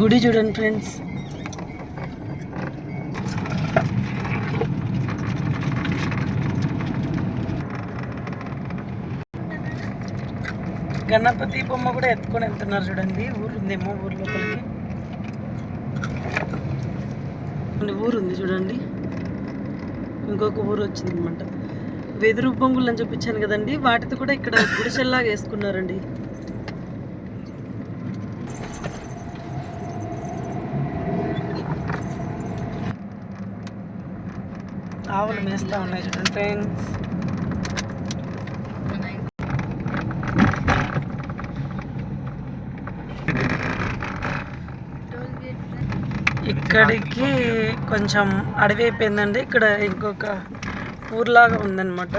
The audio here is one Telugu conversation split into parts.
గుడి చూడండి ఫ్రెండ్స్. గణపతి బొమ్మ కూడా ఎత్తుకొని వెళ్తున్నారు చూడండి. ఊరు ఉందేమో, ఊరు లోపలికి ఊరు ఉంది చూడండి. ఇంకొక ఊరు వచ్చింది అనమాట. వెదురు బొంగులు అని చూపించాను కదండి, వాటితో కూడా ఇక్కడ గుడిసెల్లాగా వేసుకున్నారండి. ఆవులు మేస్తా ఉన్నాయి చూడండి ఫ్రెండ్స్. ఇక్కడికి కొంచెం అడవి అయిపోయిందండి. ఇక్కడ ఇంకొక ఊర్లాగా ఉందన్నమాట.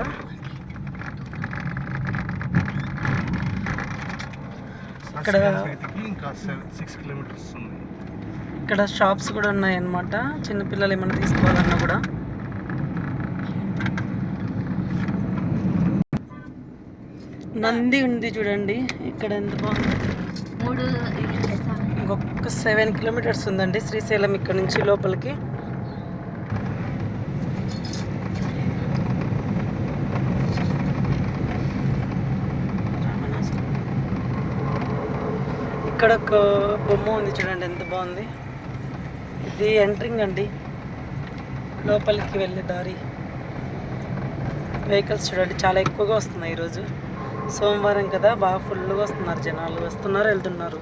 ఇక్కడ షాప్స్ కూడా ఉన్నాయన్నమాట. చిన్నపిల్లలు ఏమైనా తీసుకోవాలన్నా కూడా. నంది ఉంది చూడండి ఇక్కడ, ఎంత బాగుంది. ఇంకొక 7 కిలోమీటర్స్ ఉందండి శ్రీశైలం ఇక్కడ నుంచి లోపలికి. ఇక్కడ ఒక బొమ్మ ఉంది చూడండి, ఎంత బాగుంది. ఇది ఎంట్రింగ్ అండి, లోపలికి వెళ్ళే దారి. వెహికల్స్ చూడండి చాలా ఎక్కువగా వస్తున్నాయి ఈరోజు. సోమవారం కదా, బాగా ఫుల్గా వస్తున్నారు జనాలు. వస్తున్నారు, వెళ్తున్నారు.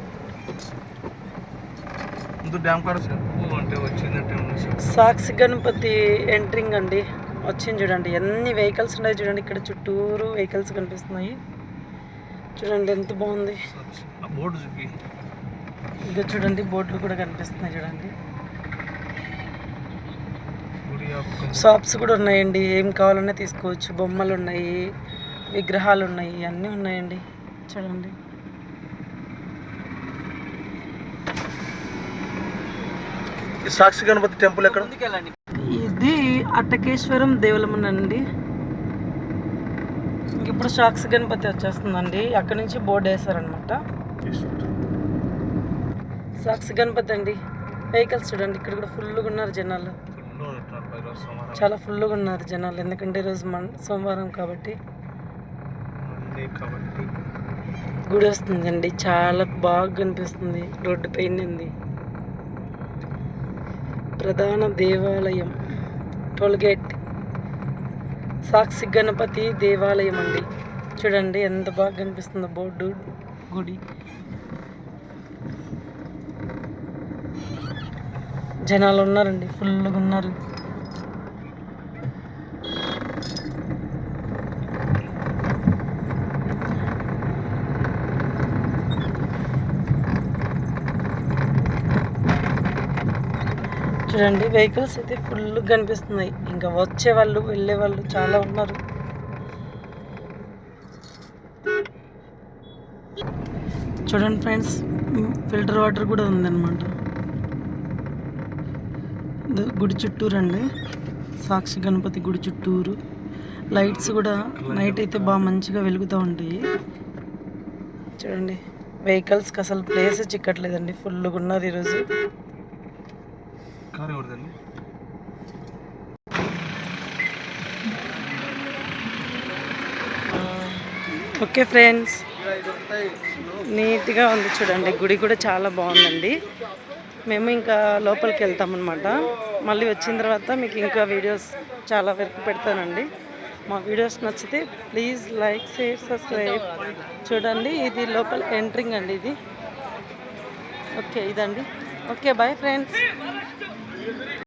సాక్షి గణపతి ఎంట్రింగ్ అండి వచ్చింది చూడండి. ఎన్ని వెహికల్స్ ఉన్నాయి చూడండి. ఇక్కడ చుట్టూరు వెహికల్స్ కనిపిస్తున్నాయి చూడండి, ఎంత బాగుంది. ఇంకా చూడండి బోర్డులు కూడా కనిపిస్తున్నాయి చూడండి. షాప్స్ కూడా ఉన్నాయండి, ఏం కావాలన్నా తీసుకోవచ్చు. బొమ్మలు ఉన్నాయి, విగ్రహాలు ఉన్నాయి, అన్నీ ఉన్నాయండి చూడండి. సాక్షి గణపతి టెంపుల్ ఎక్కడ? ఇది అట్టకేశ్వరం దేవులమన్ అండి. ఇప్పుడు సాక్షి గణపతి వచ్చేస్తుందండి. అక్కడ నుంచి బోర్డు వేశారనమాట. సాక్షి గణపతి అండి. వెహికల్స్ చూడండి, ఇక్కడ కూడా ఫుల్గా ఉన్నారు జనాలు. చాలా ఫుల్గా ఉన్నారు జనాలు, ఎందుకంటే ఈరోజు సోమవారం కాబట్టి. గుడి వస్తుందండి, చాలా బాగా కనిపిస్తుంది. రోడ్డు పైన ఉంది ప్రధాన దేవాలయం, టోల్గేట్. సాక్షి గణపతి దేవాలయం అండి. చూడండి ఎంత బాగా కనిపిస్తుందో బోర్డు. గుడి జనాలు ఉన్నారండి, ఫుల్గా ఉన్నారు. చూడండి వెహికల్స్ అయితే ఫుల్గా కనిపిస్తున్నాయి. ఇంకా వచ్చే వాళ్ళు వెళ్ళే వాళ్ళు చాలా ఉన్నారు. చూడండి ఫ్రెండ్స్, ఫిల్టర్ వాటర్ కూడా ఉందన్నమాట గుడి చుట్టూరు అండి. సాక్షి గణపతి గుడి చుట్టూరు లైట్స్ కూడా నైట్ అయితే బాగా మంచిగా వెలుగుతూ ఉంటాయి చూడండి. వెహికల్స్కి అసలు ప్లేస్ చిక్కట్లేదండి, ఫుల్గా ఉన్నారు ఈరోజు. ఓకే ఫ్రెండ్స్, నీట్గా ఉంది చూడండి. గుడి కూడా చాలా బాగుందండి. మేము ఇంకా లోపలికి వెళ్తామన్నమాట. మళ్ళీ వచ్చిన తర్వాత మీకు ఇంకా వీడియోస్ చాలా వరకు పెడతానండి. మా వీడియోస్ నచ్చితే ప్లీజ్ లైక్, షేర్, సబ్స్క్రైబ్. చూడండి ఇది లోపల ఎంట్రింగ్ అండి ఇది. ఓకే ఇదండి. Okay bye friends.